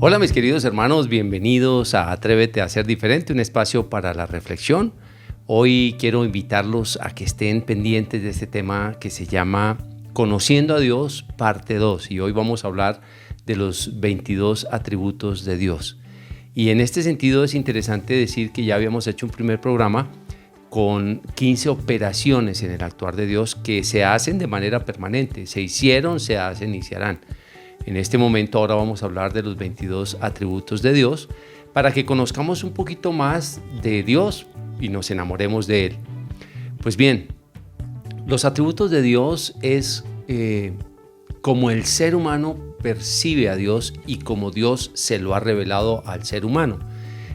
Hola mis queridos hermanos, bienvenidos a Atrévete a ser diferente, un espacio para la reflexión. Hoy quiero invitarlos a que estén pendientes de este tema que se llama Conociendo a Dios, parte 2. Y hoy vamos a hablar de los 22 atributos de Dios. Y en este sentido es interesante decir que ya habíamos hecho un primer programa con 15 operaciones en el actuar de Dios que se hacen de manera permanente. Se hicieron, se hacen y se harán. En este momento ahora vamos a hablar de los 22 atributos de Dios para que conozcamos un poquito más de Dios y nos enamoremos de Él. Pues bien, los atributos de Dios es como el ser humano percibe a Dios y como Dios se lo ha revelado al ser humano.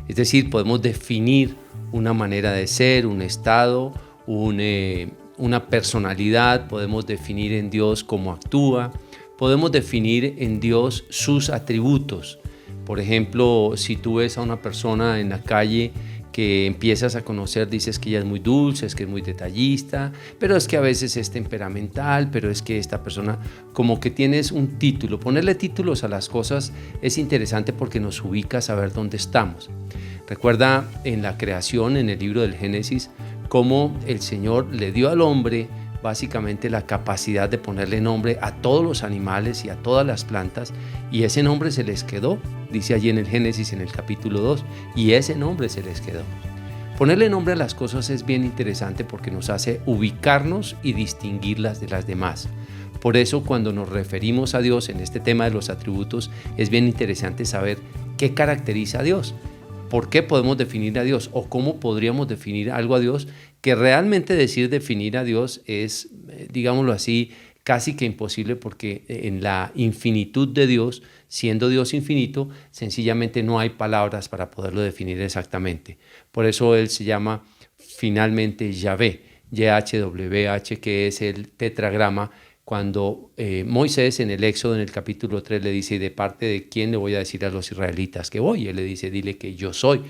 Es decir, podemos definir una manera de ser, un estado, una personalidad, podemos definir en Dios cómo actúa. Podemos definir en Dios sus atributos. Por ejemplo, si tú ves a una persona en la calle que empiezas a conocer, dices que ella es muy dulce, es que es muy detallista, pero es que a veces es temperamental, pero es que esta persona como que tienes un título. Ponerle títulos a las cosas es interesante porque nos ubica a saber dónde estamos. Recuerda en la creación, en el libro del Génesis, cómo el Señor le dio al hombre básicamente la capacidad de ponerle nombre a todos los animales y a todas las plantas, y ese nombre se les quedó, dice allí en el Génesis en el capítulo 2, y ese nombre se les quedó. Ponerle nombre a las cosas es bien interesante porque nos hace ubicarnos y distinguirlas de las demás. Por eso cuando nos referimos a Dios en este tema de los atributos es bien interesante saber qué caracteriza a Dios. ¿Por qué podemos definir a Dios? ¿O cómo podríamos definir algo a Dios? Que realmente definir a Dios es, digámoslo así, casi que imposible porque en la infinitud de Dios, siendo Dios infinito, sencillamente no hay palabras para poderlo definir exactamente. Por eso Él se llama finalmente Yahvé, YHWH, que es el tetragrama. Cuando Moisés en el Éxodo, en el capítulo 3, le dice, ¿de parte de quién le voy a decir a los israelitas que voy? Él le dice, dile que yo soy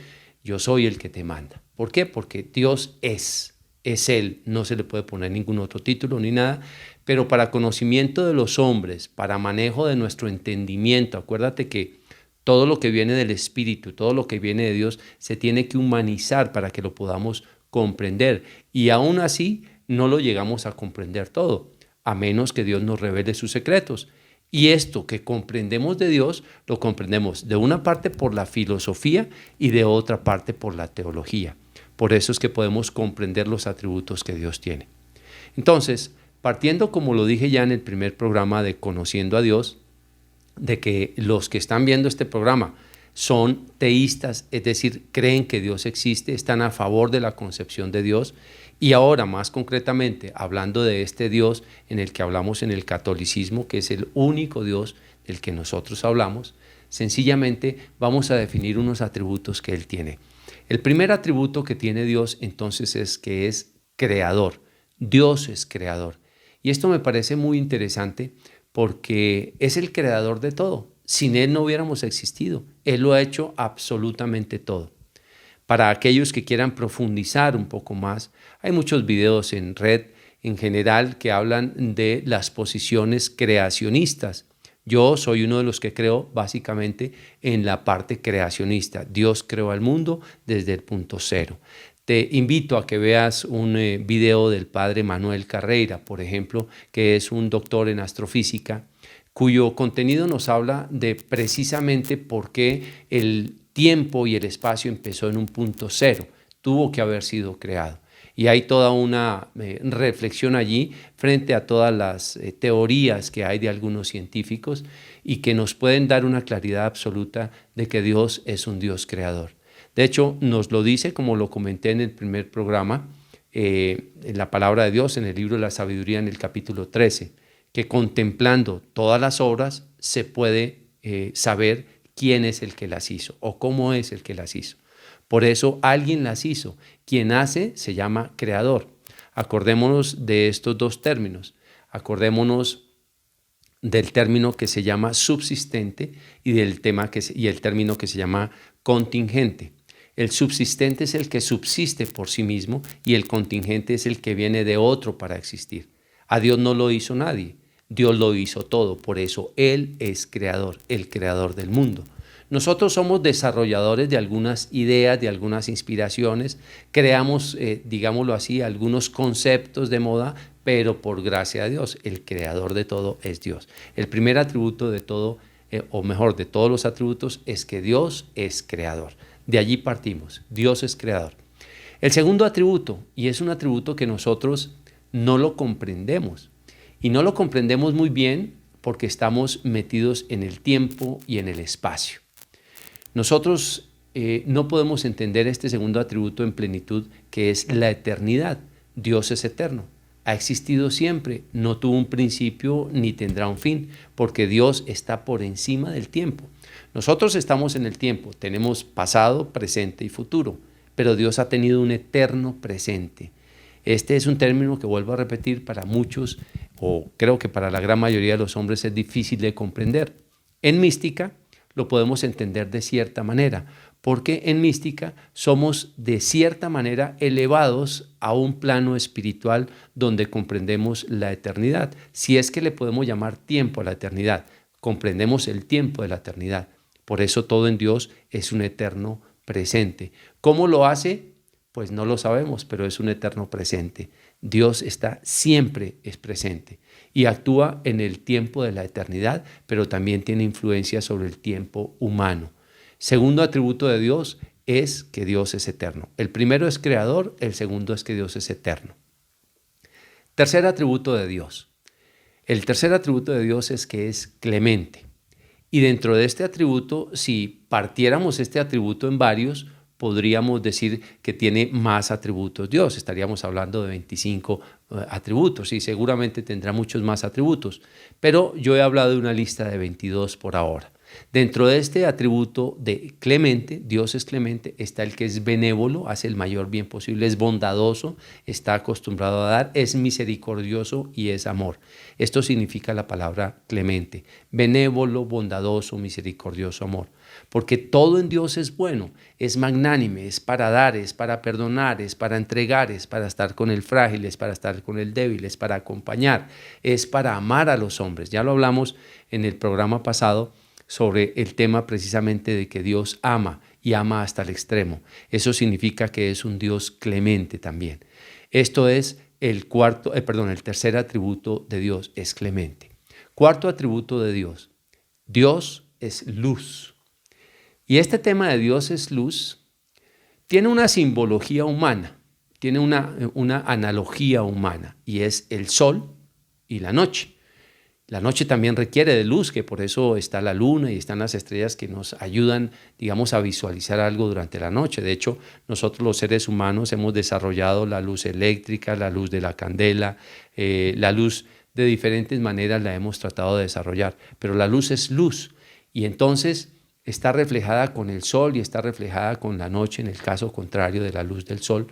el que te manda. ¿Por qué? Porque Dios es Él, no se le puede poner ningún otro título ni nada, pero para conocimiento de los hombres, para manejo de nuestro entendimiento, acuérdate que todo lo que viene del Espíritu, todo lo que viene de Dios, se tiene que humanizar para que lo podamos comprender, y aún así no lo llegamos a comprender todo, a menos que Dios nos revele sus secretos. Y esto que comprendemos de Dios, lo comprendemos de una parte por la filosofía y de otra parte por la teología. Por eso es que podemos comprender los atributos que Dios tiene. Entonces, partiendo, como lo dije ya en el primer programa de Conociendo a Dios, de que los que están viendo este programa son teístas, es decir, creen que Dios existe, están a favor de la concepción de Dios. Y ahora, más concretamente, hablando de este Dios en el que hablamos en el catolicismo, que es el único Dios del que nosotros hablamos, sencillamente vamos a definir unos atributos que Él tiene. El primer atributo que tiene Dios entonces es que es creador. Dios es creador. Y esto me parece muy interesante porque es el creador de todo. Sin Él no hubiéramos existido. Él lo ha hecho absolutamente todo. Para aquellos que quieran profundizar un poco más, hay muchos videos en red en general que hablan de las posiciones creacionistas. Yo soy uno de los que creo básicamente en la parte creacionista. Dios creó al mundo desde el punto cero. Te invito a que veas un video del padre Manuel Carreira, por ejemplo, que es un doctor en astrofísica, cuyo contenido nos habla de precisamente por qué el tiempo y el espacio empezó en un punto cero, tuvo que haber sido creado. Y hay toda una reflexión allí frente a todas las teorías que hay de algunos científicos y que nos pueden dar una claridad absoluta de que Dios es un Dios creador. De hecho, nos lo dice, como lo comenté en el primer programa, en la palabra de Dios, en el libro de la sabiduría, en el capítulo 13, que contemplando todas las obras se puede saber quién es el que las hizo o cómo es el que las hizo. Por eso alguien las hizo. Quien hace se llama creador. Acordémonos de estos dos términos. Acordémonos del término que se llama subsistente y el término que se llama contingente. El subsistente es el que subsiste por sí mismo y el contingente es el que viene de otro para existir. A Dios no lo hizo nadie. Dios lo hizo todo, por eso Él es creador, el creador del mundo. Nosotros somos desarrolladores de algunas ideas, de algunas inspiraciones, creamos, digámoslo así, algunos conceptos de moda, pero por gracia de Dios, el creador de todo es Dios. El primer atributo de todo, o mejor, de todos los atributos, es que Dios es creador. De allí partimos, Dios es creador. El segundo atributo, y es un atributo que nosotros no lo comprendemos, y no lo comprendemos muy bien porque estamos metidos en el tiempo y en el espacio. Nosotros no podemos entender este segundo atributo en plenitud, que es la eternidad. Dios es eterno, ha existido siempre, no tuvo un principio ni tendrá un fin, porque Dios está por encima del tiempo. Nosotros estamos en el tiempo, tenemos pasado, presente y futuro, pero Dios ha tenido un eterno presente. Este es un término que, vuelvo a repetir, para muchos, o creo que para la gran mayoría de los hombres, es difícil de comprender. En mística lo podemos entender de cierta manera, porque en mística somos de cierta manera elevados a un plano espiritual donde comprendemos la eternidad. Si es que le podemos llamar tiempo a la eternidad, comprendemos el tiempo de la eternidad. Por eso todo en Dios es un eterno presente. ¿Cómo lo hace? Pues no lo sabemos, pero es un eterno presente. Dios está siempre es presente y actúa en el tiempo de la eternidad, pero también tiene influencia sobre el tiempo humano. Segundo atributo de Dios es que Dios es eterno. El primero es creador, el segundo es que Dios es eterno. Tercer atributo de Dios. El tercer atributo de Dios es que es clemente. Y dentro de este atributo, si partiéramos este atributo en varios, podríamos decir que tiene más atributos Dios. Estaríamos hablando de 25 atributos y seguramente tendrá muchos más atributos. Pero yo he hablado de una lista de 22 por ahora. Dentro de este atributo de clemente, Dios es clemente, está el que es benévolo, hace el mayor bien posible, es bondadoso, está acostumbrado a dar, es misericordioso y es amor. Esto significa la palabra clemente, benévolo, bondadoso, misericordioso, amor. Porque todo en Dios es bueno, es magnánime, es para dar, es para perdonar, es para entregar, es para estar con el frágil, es para estar con el débil, es para acompañar, es para amar a los hombres. Ya lo hablamos en el programa pasado sobre el tema precisamente de que Dios ama y ama hasta el extremo. Eso significa que es un Dios clemente también. Esto es el tercer atributo de Dios, es clemente. Cuarto atributo de Dios, Dios es luz. Y este tema de Dios es luz tiene una simbología humana, tiene una analogía humana, y es el sol y la noche. La noche también requiere de luz, que por eso está la luna y están las estrellas que nos ayudan, digamos, a visualizar algo durante la noche. De hecho, nosotros los seres humanos hemos desarrollado la luz eléctrica, la luz de la candela, la luz de diferentes maneras la hemos tratado de desarrollar, pero la luz es luz y entonces está reflejada con el sol y está reflejada con la noche en el caso contrario de la luz del sol.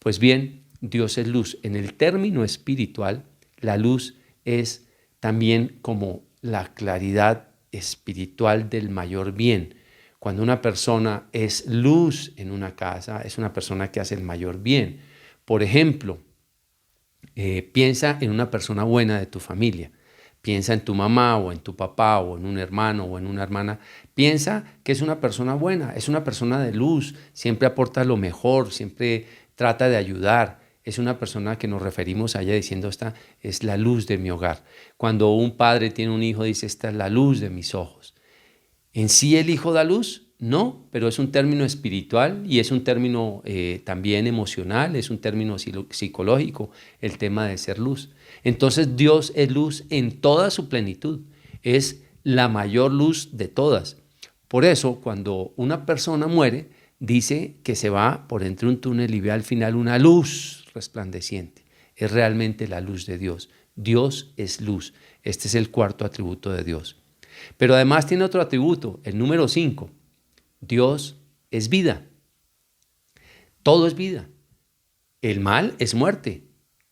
Pues bien, Dios es luz. En el término espiritual, la luz es también como la claridad espiritual del mayor bien. Cuando una persona es luz en una casa, es una persona que hace el mayor bien. Por ejemplo, piensa en una persona buena de tu familia. Piensa en tu mamá o en tu papá o en un hermano o en una hermana. Piensa que es una persona buena, es una persona de luz, siempre aporta lo mejor, siempre trata de ayudar. Es una persona que nos referimos a ella diciendo, esta es la luz de mi hogar. Cuando un padre tiene un hijo, dice, esta es la luz de mis ojos. ¿En sí el hijo da luz? No, pero es un término espiritual y es un término también emocional, es un término psicológico, el tema de ser luz. Entonces Dios es luz en toda su plenitud, es la mayor luz de todas. Por eso, cuando una persona muere, dice que se va por entre un túnel y ve al final una luz resplandeciente. Es realmente la luz de Dios. Dios es luz. Este es el cuarto atributo de Dios. Pero además tiene otro atributo, el número 5. Dios es vida. Todo es vida. El mal es muerte.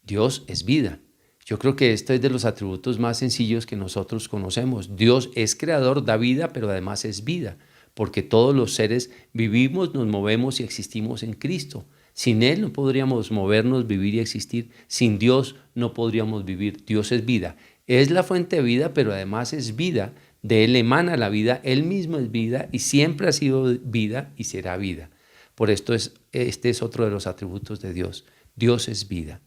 Dios es vida. Yo creo que este es de los atributos más sencillos que nosotros conocemos. Dios es creador, da vida, pero además es vida, porque todos los seres vivimos, nos movemos y existimos en Cristo. Sin Él no podríamos movernos, vivir y existir. Sin Dios no podríamos vivir. Dios es vida. Es la fuente de vida, pero además es vida De Él emana la vida, Él mismo es vida y siempre ha sido vida y será vida. Por esto este es otro de los atributos de Dios. Dios es vida.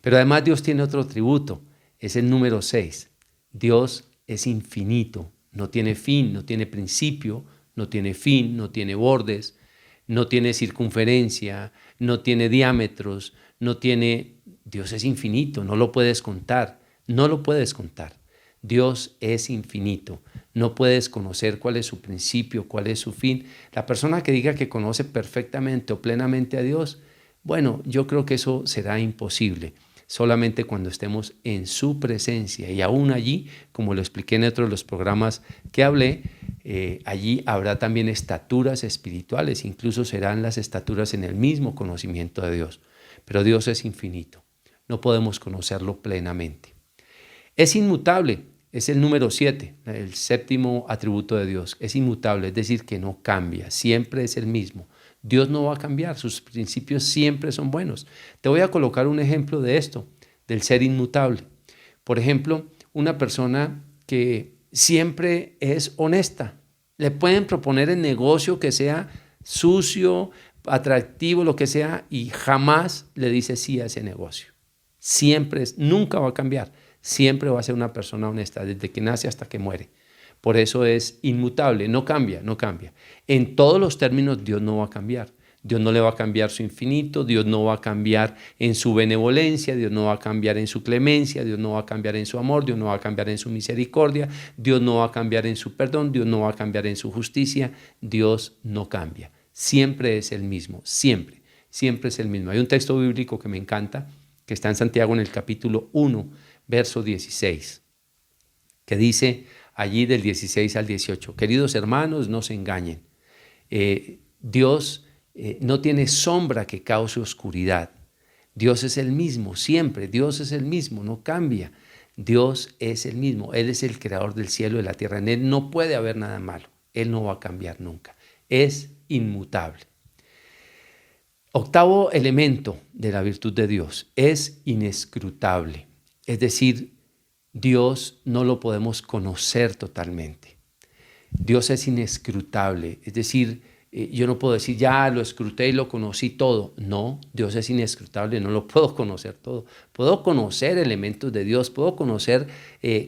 Pero además Dios tiene otro atributo, es el número 6. Dios es infinito, no tiene fin, no tiene principio, no tiene fin, no tiene bordes, no tiene circunferencia, no tiene diámetros, Dios es infinito, no lo puedes contar, no lo puedes contar. Dios es infinito, no puedes conocer cuál es su principio, cuál es su fin. La persona que diga que conoce perfectamente o plenamente a Dios, bueno, yo creo que eso será imposible. Solamente cuando estemos en su presencia y aún allí, como lo expliqué en otro de los programas que hablé, allí habrá también estaturas espirituales, incluso serán las estaturas en el mismo conocimiento de Dios. Pero Dios es infinito, no podemos conocerlo plenamente. Es inmutable, es el número 7, el séptimo atributo de Dios. Es inmutable, es decir, que no cambia, siempre es el mismo. Dios no va a cambiar, sus principios siempre son buenos. Te voy a colocar un ejemplo de esto, del ser inmutable. Por ejemplo, una persona que siempre es honesta. Le pueden proponer el negocio que sea sucio, atractivo, lo que sea, y jamás le dice sí a ese negocio. Nunca va a cambiar. Siempre va a ser una persona honesta, desde que nace hasta que muere. Por eso es inmutable, no cambia, no cambia. En todos los términos Dios no va a cambiar. Dios no le va a cambiar su infinito, Dios no va a cambiar en su benevolencia, Dios no va a cambiar en su clemencia, Dios no va a cambiar en su amor, Dios no va a cambiar en su misericordia, Dios no va a cambiar en su perdón, Dios no va a cambiar en su justicia. Dios no cambia. Siempre es el mismo, siempre, siempre es el mismo. Hay un texto bíblico que me encanta, que está en Santiago en el capítulo 1, verso 16, que dice allí del 16 al 18, queridos hermanos, no se engañen. Dios no tiene sombra que cause oscuridad. Dios es el mismo siempre, Dios es el mismo, no cambia. Dios es el mismo, Él es el creador del cielo y de la tierra. En Él no puede haber nada malo, Él no va a cambiar nunca. Es inmutable. Octavo elemento de la virtud de Dios, es inescrutable. Es decir, Dios no lo podemos conocer totalmente. Dios es inescrutable, es decir, yo no puedo decir ya lo escruté y lo conocí todo. No, Dios es inescrutable, no lo puedo conocer todo. Puedo conocer elementos de Dios, puedo conocer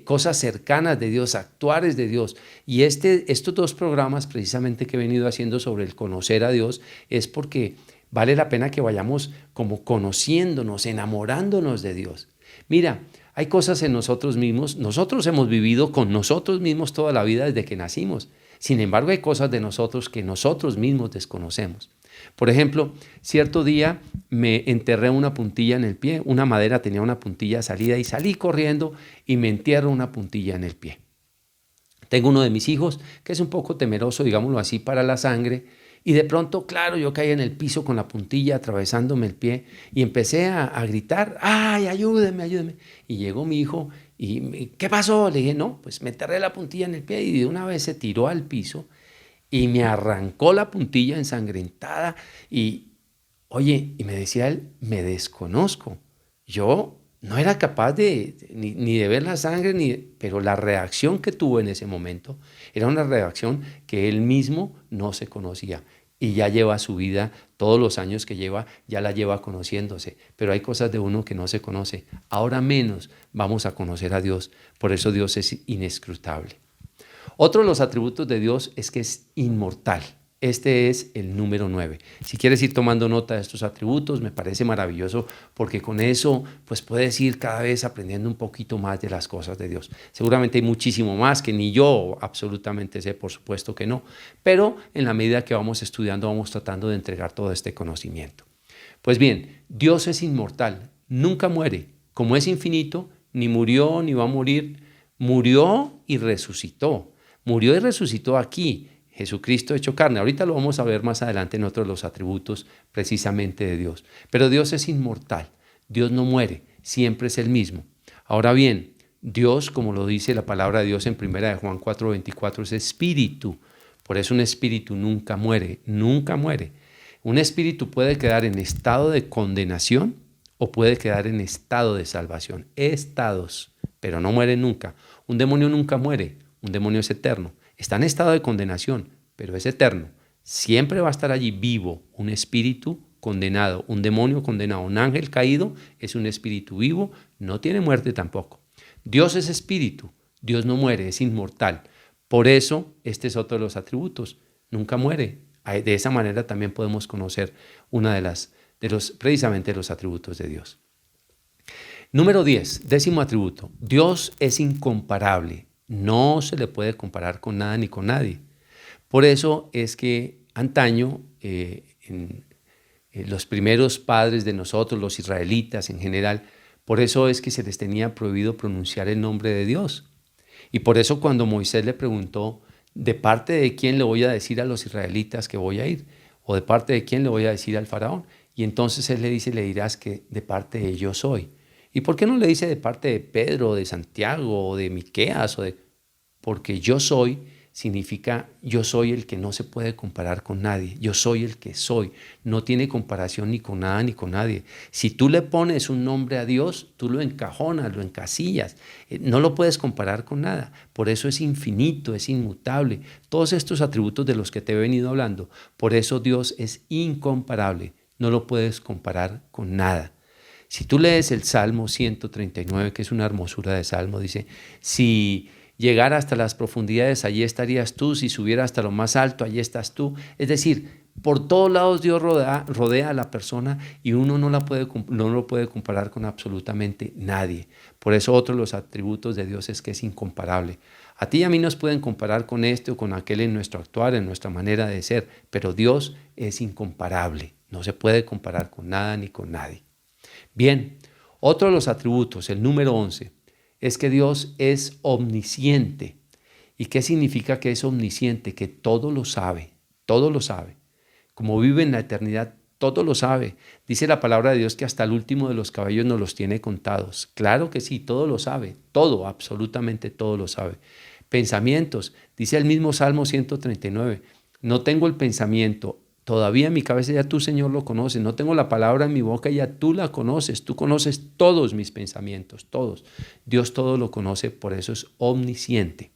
cosas cercanas de Dios, actuares de Dios. Y estos dos programas precisamente que he venido haciendo sobre el conocer a Dios es porque vale la pena que vayamos como conociéndonos, enamorándonos de Dios. Mira, hay cosas en nosotros mismos, nosotros hemos vivido con nosotros mismos toda la vida desde que nacimos. Sin embargo, hay cosas de nosotros que nosotros mismos desconocemos. Por ejemplo, cierto día me enterré una puntilla en el pie, una madera tenía una puntilla salida y salí corriendo y me entierro una puntilla en el pie. Tengo uno de mis hijos que es un poco temeroso, digámoslo así, para la sangre. Y de pronto, claro, yo caí en el piso con la puntilla atravesándome el pie y empecé a gritar, ¡ay, ayúdeme, ayúdeme! Y llegó mi hijo y, ¿qué pasó? Le dije, no, pues me enterré la puntilla en el pie y de una vez se tiró al piso y me arrancó la puntilla ensangrentada y, oye, y me decía él, me desconozco. Yo no era capaz ni de ver la sangre, pero la reacción que tuvo en ese momento era una reacción que él mismo no se conocía. Y ya lleva su vida, todos los años que lleva, ya la lleva conociéndose. Pero hay cosas de uno que no se conoce. Ahora menos vamos a conocer a Dios. Por eso Dios es inescrutable. Otro de los atributos de Dios es que es inmortal. Este es el número 9. Si quieres ir tomando nota de estos atributos, me parece maravilloso porque con eso pues puedes ir cada vez aprendiendo un poquito más de las cosas de Dios. Seguramente hay muchísimo más que ni yo absolutamente sé, por supuesto que no, pero en la medida que vamos estudiando vamos tratando de entregar todo este conocimiento. Pues bien, Dios es inmortal, nunca muere, como es infinito, ni murió ni va a morir, murió y resucitó aquí. Jesucristo hecho carne. Ahorita lo vamos a ver más adelante en otros de los atributos precisamente de Dios. Pero Dios es inmortal. Dios no muere. Siempre es el mismo. Ahora bien, Dios, como lo dice la palabra de Dios en 1 de Juan 4:24, es espíritu. Por eso un espíritu nunca muere. Nunca muere. Un espíritu puede quedar en estado de condenación o puede quedar en estado de salvación. Estados, pero no muere nunca. Un demonio nunca muere. un demonio es eterno. Está en estado de condenación, pero es eterno. Siempre va a estar allí vivo un espíritu condenado, un demonio condenado, un ángel caído es un espíritu vivo, no tiene muerte tampoco. Dios es espíritu, Dios no muere, es inmortal. Por eso, este es otro de los atributos, nunca muere. De esa manera también podemos conocer una precisamente los atributos de Dios. Número 10, 10º atributo. Dios es incomparable. No se le puede comparar con nada ni con nadie. Por eso es que antaño, los primeros padres de nosotros, los israelitas en general, por eso es que se les tenía prohibido pronunciar el nombre de Dios. Y por eso cuando Moisés le preguntó, ¿de parte de quién le voy a decir a los israelitas que voy a ir? ¿O de parte de quién le voy a decir al faraón? Y entonces él le dice, le dirás que de parte de yo soy. ¿Y por qué no le dice de parte de Pedro, de Santiago, o de Miqueas? Porque yo soy significa yo soy el que no se puede comparar con nadie. Yo soy el que soy. No tiene comparación ni con nada ni con nadie. Si tú le pones un nombre a Dios, tú lo encajonas, lo encasillas. No lo puedes comparar con nada. Por eso es infinito, es inmutable. Todos estos atributos de los que te he venido hablando. Por eso Dios es incomparable. No lo puedes comparar con nada. Si tú lees el Salmo 139, que es una hermosura de Salmo, dice, si llegara hasta las profundidades, allí estarías tú, si subiera hasta lo más alto, allí estás tú. Es decir, por todos lados Dios rodea a la persona y uno no lo puede comparar con absolutamente nadie. Por eso otro de los atributos de Dios es que es incomparable. A ti y a mí nos pueden comparar con este o con aquel en nuestro actuar, en nuestra manera de ser, pero Dios es incomparable. No se puede comparar con nada ni con nadie. Bien, otro de los atributos, el número 11, es que Dios es omnisciente. ¿Y qué significa que es omnisciente? Que todo lo sabe, todo lo sabe. Como vive en la eternidad, todo lo sabe. Dice la palabra de Dios que hasta el último de los cabellos nos los tiene contados. Claro que sí, todo lo sabe, todo, absolutamente todo lo sabe. Pensamientos, dice el mismo Salmo 139, no tengo el pensamiento. Todavía en mi cabeza ya tú, Señor, lo conoces. No tengo la palabra en mi boca, ya tú la conoces. Tú conoces todos mis pensamientos, todos. Dios todo lo conoce, por eso es omnisciente.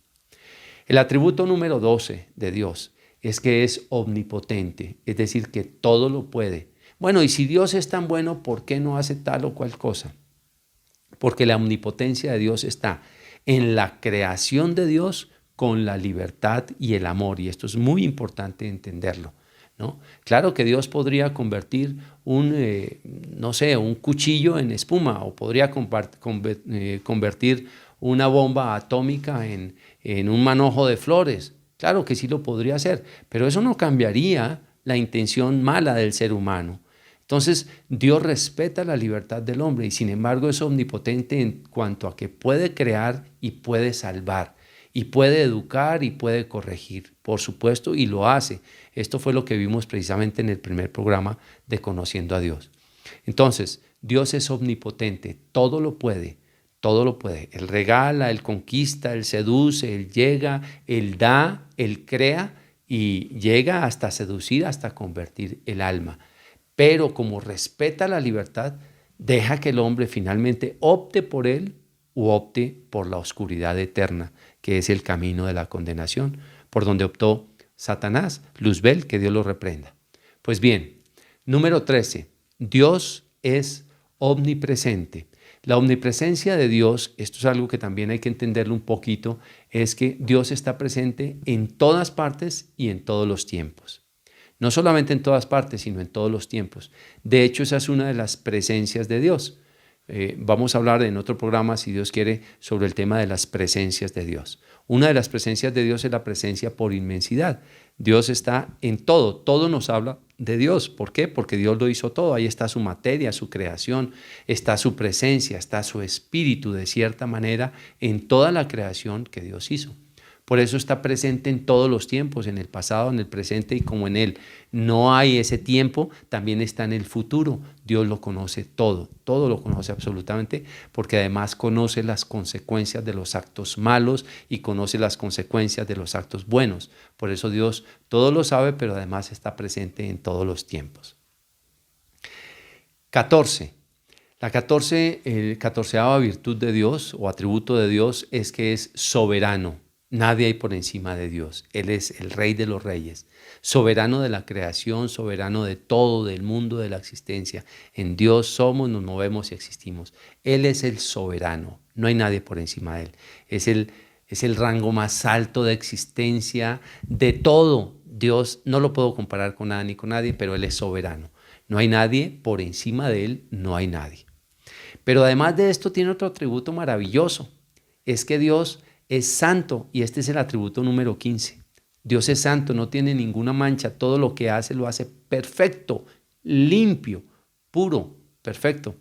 El atributo número 12 de Dios es que es omnipotente, es decir, que todo lo puede. Bueno, y si Dios es tan bueno, ¿por qué no hace tal o cual cosa? Porque la omnipotencia de Dios está en la creación de Dios con la libertad y el amor. Y esto es muy importante entenderlo, ¿no? Claro que Dios podría convertir un cuchillo en espuma o podría convertir una bomba atómica en un manojo de flores. Claro que sí lo podría hacer, pero eso no cambiaría la intención mala del ser humano. Entonces, Dios respeta la libertad del hombre y sin embargo es omnipotente en cuanto a que puede crear y puede salvar. Y puede educar y puede corregir, por supuesto, y lo hace. Esto fue lo que vimos precisamente en el primer programa de Conociendo a Dios. Entonces, Dios es omnipotente, todo lo puede, todo lo puede. Él regala, Él conquista, Él seduce, Él llega, Él da, Él crea y llega hasta seducir, hasta convertir el alma. Pero como respeta la libertad, deja que el hombre finalmente opte por Él u opte por la oscuridad eterna, que es el camino de la condenación, por donde optó Satanás, Luzbel, que Dios lo reprenda. Pues bien, número 13, Dios es omnipresente. La omnipresencia de Dios, esto es algo que también hay que entenderlo un poquito, es que Dios está presente en todas partes y en todos los tiempos. No solamente en todas partes, sino en todos los tiempos. De hecho, esa es una de las presencias de Dios. Vamos a hablar en otro programa, si Dios quiere, sobre el tema de las presencias de Dios. Una de las presencias de Dios es la presencia por inmensidad. Dios está en todo, todo nos habla de Dios. ¿Por qué? Porque Dios lo hizo todo. Ahí está su materia, su creación, está su presencia, está su espíritu, de cierta manera, en toda la creación que Dios hizo. Por eso está presente en todos los tiempos, en el pasado, en el presente y como en Él no hay ese tiempo, también está en el futuro. Dios lo conoce todo, todo lo conoce absolutamente, porque además conoce las consecuencias de los actos malos y conoce las consecuencias de los actos buenos. Por eso Dios todo lo sabe, pero además está presente en todos los tiempos. 14. La 14ª virtud de Dios o atributo de Dios es que es soberano. Nadie hay por encima de Dios. Él es el Rey de los Reyes, soberano de la creación, soberano de todo, del mundo, de la existencia. En Dios somos, nos movemos y existimos. Él es el soberano. No hay nadie por encima de Él. Es el rango más alto de existencia, de todo. Dios no lo puedo comparar con nada ni con nadie, pero Él es soberano. No hay nadie por encima de Él, no hay nadie. Pero además de esto tiene otro atributo maravilloso. Es que Dios es santo y este es el atributo número 15. Dios es santo, no tiene ninguna mancha. Todo lo que hace lo hace perfecto, limpio, puro, perfecto.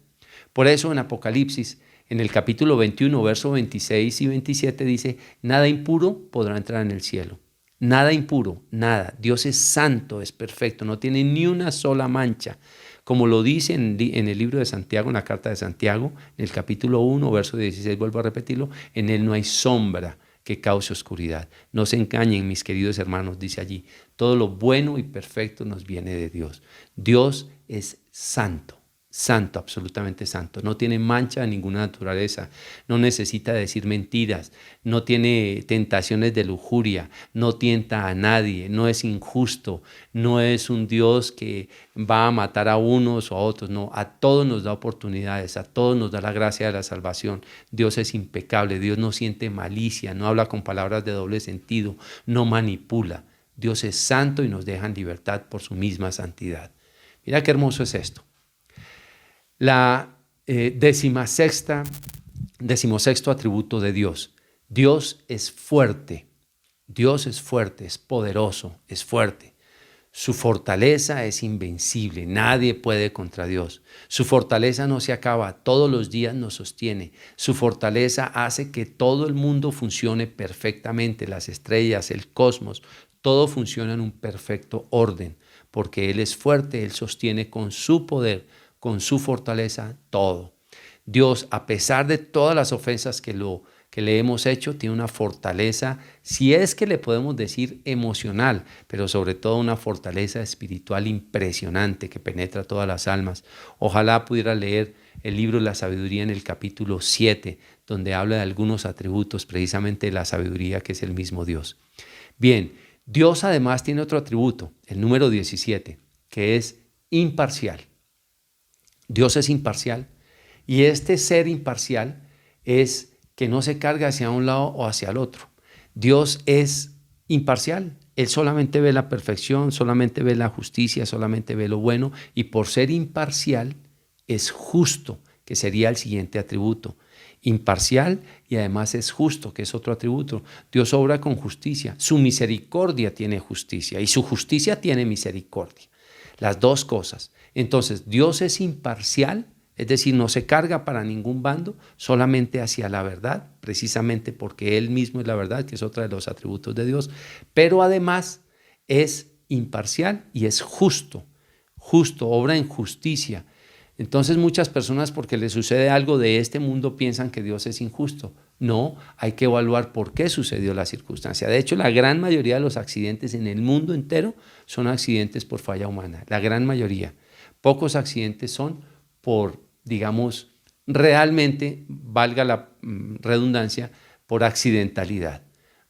Por eso en Apocalipsis, en el capítulo 21, versos 26 y 27 dice, nada impuro podrá entrar en el cielo. Nada impuro, nada. Dios es santo, es perfecto, no tiene ni una sola mancha. Como lo dice en el libro de Santiago, en la carta de Santiago, en el capítulo 1, verso 16, vuelvo a repetirlo, en él no hay sombra que cause oscuridad. No se engañen, mis queridos hermanos, dice allí, todo lo bueno y perfecto nos viene de Dios. Dios es santo. Santo, absolutamente santo. No tiene mancha de ninguna naturaleza. No necesita decir mentiras. No tiene tentaciones de lujuria. No tienta a nadie. No es injusto. No es un Dios que va a matar a unos o a otros. No, a todos nos da oportunidades. A todos nos da la gracia de la salvación. Dios es impecable. Dios no siente malicia. No habla con palabras de doble sentido. No manipula. Dios es santo y nos deja en libertad por su misma santidad. Mira qué hermoso es esto. La decimosexto atributo de Dios. Dios es fuerte. Dios es fuerte, es poderoso, es fuerte. Su fortaleza es invencible. Nadie puede contra Dios. Su fortaleza no se acaba. Todos los días nos sostiene. Su fortaleza hace que todo el mundo funcione perfectamente. Las estrellas, el cosmos, todo funciona en un perfecto orden. Porque Él es fuerte, Él sostiene con su poder, con su fortaleza, todo. Dios, a pesar de todas las ofensas que le hemos hecho, tiene una fortaleza, si es que le podemos decir emocional, pero sobre todo una fortaleza espiritual impresionante que penetra todas las almas. Ojalá pudiera leer el libro de la sabiduría en el capítulo 7, donde habla de algunos atributos precisamente de la sabiduría que es el mismo Dios. Bien, Dios además tiene otro atributo, el número 17, que es imparcial. Dios es imparcial y este ser imparcial es que no se carga hacia un lado o hacia el otro. Dios es imparcial. Él solamente ve la perfección, solamente ve la justicia, solamente ve lo bueno y por ser imparcial es justo, que sería el siguiente atributo. Imparcial y además es justo, que es otro atributo. Dios obra con justicia. Su misericordia tiene justicia y su justicia tiene misericordia. Las dos cosas. Entonces, Dios es imparcial, es decir, no se carga para ningún bando, solamente hacia la verdad, precisamente porque Él mismo es la verdad, que es otro de los atributos de Dios, pero además es imparcial y es justo, obra en justicia. Entonces muchas personas porque les sucede algo de este mundo piensan que Dios es injusto. No, hay que evaluar por qué sucedió la circunstancia. De hecho, la gran mayoría de los accidentes en el mundo entero son accidentes por falla humana, la gran mayoría. Pocos accidentes son por, digamos, realmente, valga la redundancia, por accidentalidad.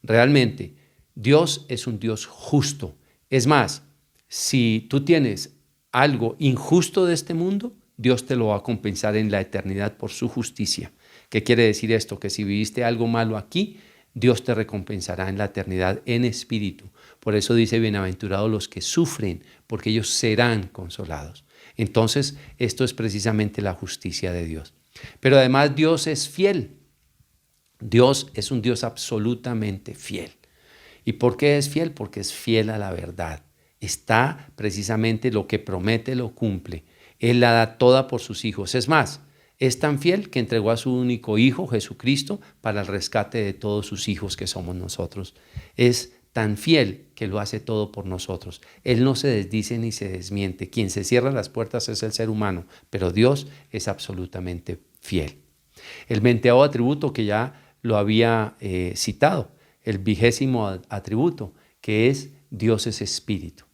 Realmente, Dios es un Dios justo. Es más, si tú tienes algo injusto de este mundo, Dios te lo va a compensar en la eternidad por su justicia. ¿Qué quiere decir esto? Que si viviste algo malo aquí, Dios te recompensará en la eternidad en espíritu. Por eso dice, bienaventurados los que sufren, porque ellos serán consolados. Entonces, esto es precisamente la justicia de Dios. Pero además Dios es fiel. Dios es un Dios absolutamente fiel. ¿Y por qué es fiel? Porque es fiel a la verdad. Está precisamente lo que promete, lo cumple. Él la da toda por sus hijos. Es más, es tan fiel que entregó a su único hijo, Jesucristo, para el rescate de todos sus hijos que somos nosotros. Es tan fiel que lo hace todo por nosotros. Él no se desdice ni se desmiente. Quien se cierra las puertas es el ser humano, pero Dios es absolutamente fiel. El 20º atributo que ya lo había citado, el 20º atributo, que es Dios es espíritu.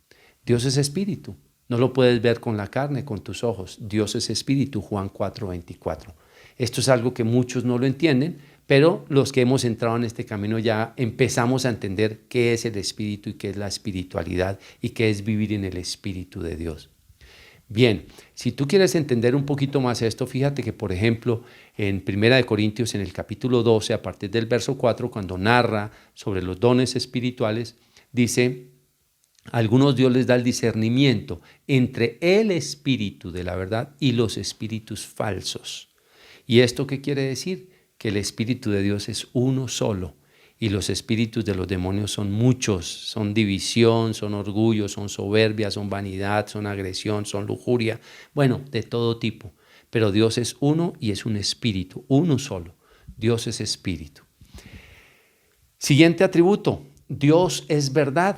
Dios es espíritu. No lo puedes ver con la carne, con tus ojos. Dios es espíritu, Juan 4:24. Esto es algo que muchos no lo entienden Pero los que hemos entrado en este camino ya empezamos a entender qué es el Espíritu y qué es la espiritualidad y qué es vivir en el Espíritu de Dios. Bien, si tú quieres entender un poquito más esto, fíjate que, por ejemplo, en 1 Corintios, en el capítulo 12, a partir del verso 4, cuando narra sobre los dones espirituales, dice: a algunos Dios les da el discernimiento entre el espíritu de la verdad y los espíritus falsos. ¿Y esto qué quiere decir? Que el Espíritu de Dios es uno solo y los espíritus de los demonios son muchos, son división, son orgullo, son soberbia, son vanidad, son agresión, son lujuria, bueno, de todo tipo. Pero Dios es uno y es un espíritu, uno solo. Dios es espíritu. Siguiente atributo: Dios es verdad.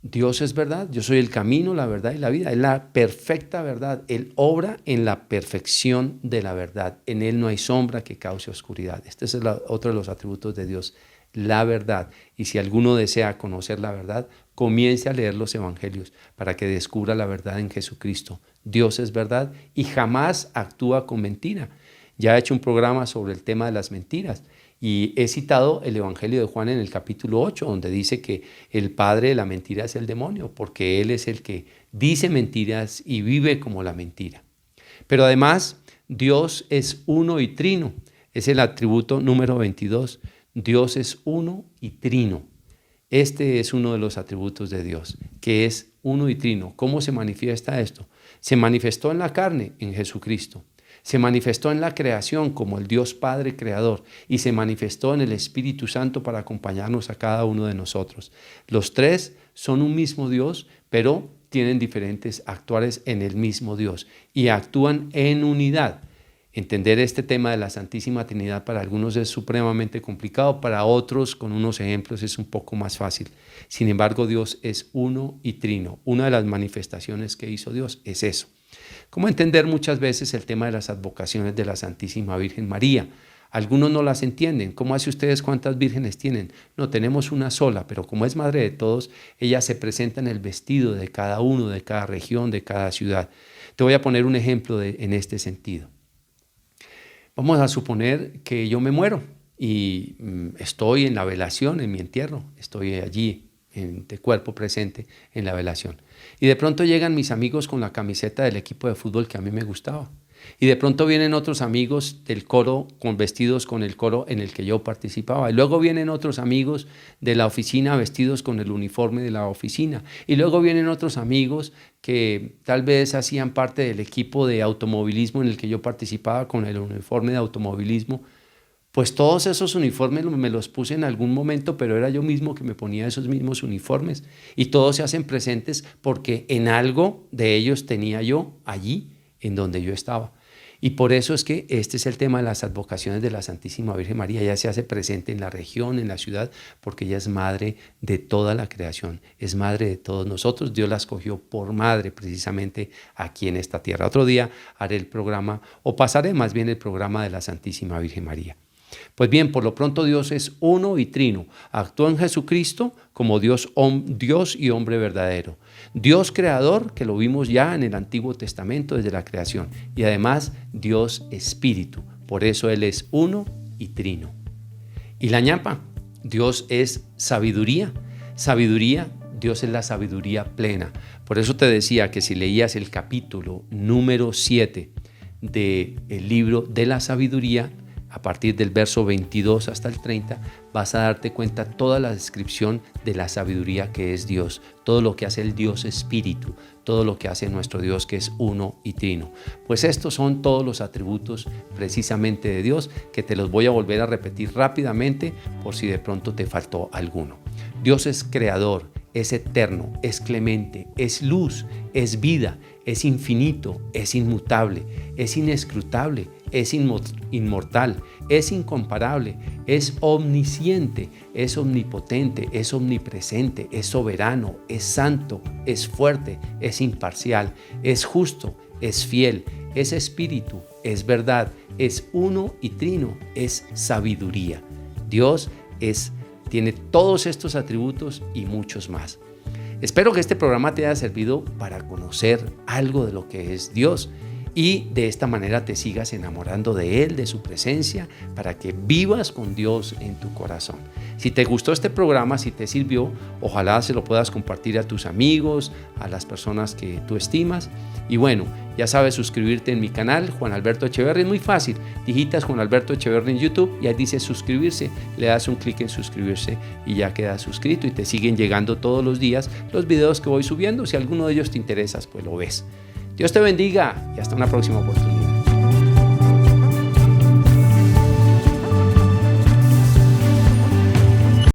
Dios es verdad. Yo soy el camino, la verdad y la vida. Es la perfecta verdad. Él obra en la perfección de la verdad. En Él no hay sombra que cause oscuridad. Este es otro de los atributos de Dios, la verdad. Y si alguno desea conocer la verdad, comience a leer los evangelios para que descubra la verdad en Jesucristo. Dios es verdad y jamás actúa con mentira. Ya he hecho un programa sobre el tema de las mentiras. Y he citado el Evangelio de Juan en el capítulo 8, donde dice que el padre de la mentira es el demonio, porque él es el que dice mentiras y vive como la mentira. Pero además, Dios es uno y trino. Es el atributo número 22. Dios es uno y trino. Este es uno de los atributos de Dios, que es uno y trino. ¿Cómo se manifiesta esto? Se manifestó en la carne, en Jesucristo. Se manifestó en la creación como el Dios Padre Creador y se manifestó en el Espíritu Santo para acompañarnos a cada uno de nosotros. Los tres son un mismo Dios, pero tienen diferentes actuares en el mismo Dios y actúan en unidad. Entender este tema de la Santísima Trinidad para algunos es supremamente complicado, para otros con unos ejemplos es un poco más fácil. Sin embargo, Dios es uno y trino. Una de las manifestaciones que hizo Dios es eso. ¿Cómo entender muchas veces el tema de las advocaciones de la Santísima Virgen María? Algunos no las entienden. ¿Cómo hace ustedes cuántas vírgenes tienen? No, tenemos una sola, pero como es madre de todos, ella se presenta en el vestido de cada uno, de cada región, de cada ciudad. Te voy a poner un ejemplo en este sentido. Vamos a suponer que yo me muero y estoy en la velación, en mi entierro, estoy allí de cuerpo presente en la velación. Y de pronto llegan mis amigos con la camiseta del equipo de fútbol que a mí me gustaba. Y de pronto vienen otros amigos del coro vestidos con el coro en el que yo participaba. Y luego vienen otros amigos de la oficina vestidos con el uniforme de la oficina. Y luego vienen otros amigos que tal vez hacían parte del equipo de automovilismo en el que yo participaba con el uniforme de automovilismo. Pues todos esos uniformes me los puse en algún momento, pero era yo mismo que me ponía esos mismos uniformes. Y todos se hacen presentes porque en algo de ellos tenía yo allí en donde yo estaba. Y por eso es que este es el tema de las advocaciones de la Santísima Virgen María. Ella se hace presente en la región, en la ciudad, porque ella es madre de toda la creación, es madre de todos nosotros. Dios la escogió por madre precisamente aquí en esta tierra. Otro día haré el programa, o pasaré más bien el programa de la Santísima Virgen María. Pues bien, por lo pronto Dios es uno y trino. Actúa en Jesucristo como Dios y hombre verdadero. Dios creador, que lo vimos ya en el Antiguo Testamento desde la creación. Y además Dios espíritu. Por eso Él es uno y trino. Y la ñapa, Dios es sabiduría. Sabiduría, Dios es la sabiduría plena. Por eso te decía que si leías el capítulo número 7 del libro de la sabiduría, a partir del verso 22 hasta el 30, vas a darte cuenta toda la descripción de la sabiduría que es Dios, todo lo que hace el Dios Espíritu, todo lo que hace nuestro Dios que es uno y trino. Pues estos son todos los atributos precisamente de Dios, que te los voy a volver a repetir rápidamente por si de pronto te faltó alguno. Dios es creador, es eterno, es clemente, es luz, es vida, es infinito, es inmutable, es inescrutable, es inmortal, es incomparable, es omnisciente, es omnipotente, es omnipresente, es soberano, es santo, es fuerte, es imparcial, es justo, es fiel, es espíritu, es verdad, es uno y trino, es sabiduría. Dios tiene todos estos atributos y muchos más. Espero que este programa te haya servido para conocer algo de lo que es Dios y de esta manera te sigas enamorando de Él, de su presencia, para que vivas con Dios en tu corazón. Si te gustó este programa, si te sirvió, ojalá se lo puedas compartir a tus amigos, a las personas que tú estimas. Y bueno, ya sabes suscribirte en mi canal, Juan Alberto Echeverry. Es muy fácil, digitas Juan Alberto Echeverry en YouTube y ahí dice suscribirse, le das un clic en suscribirse y ya quedas suscrito y te siguen llegando todos los días los videos que voy subiendo. Si alguno de ellos te interesa, pues lo ves. Dios te bendiga y hasta una próxima oportunidad.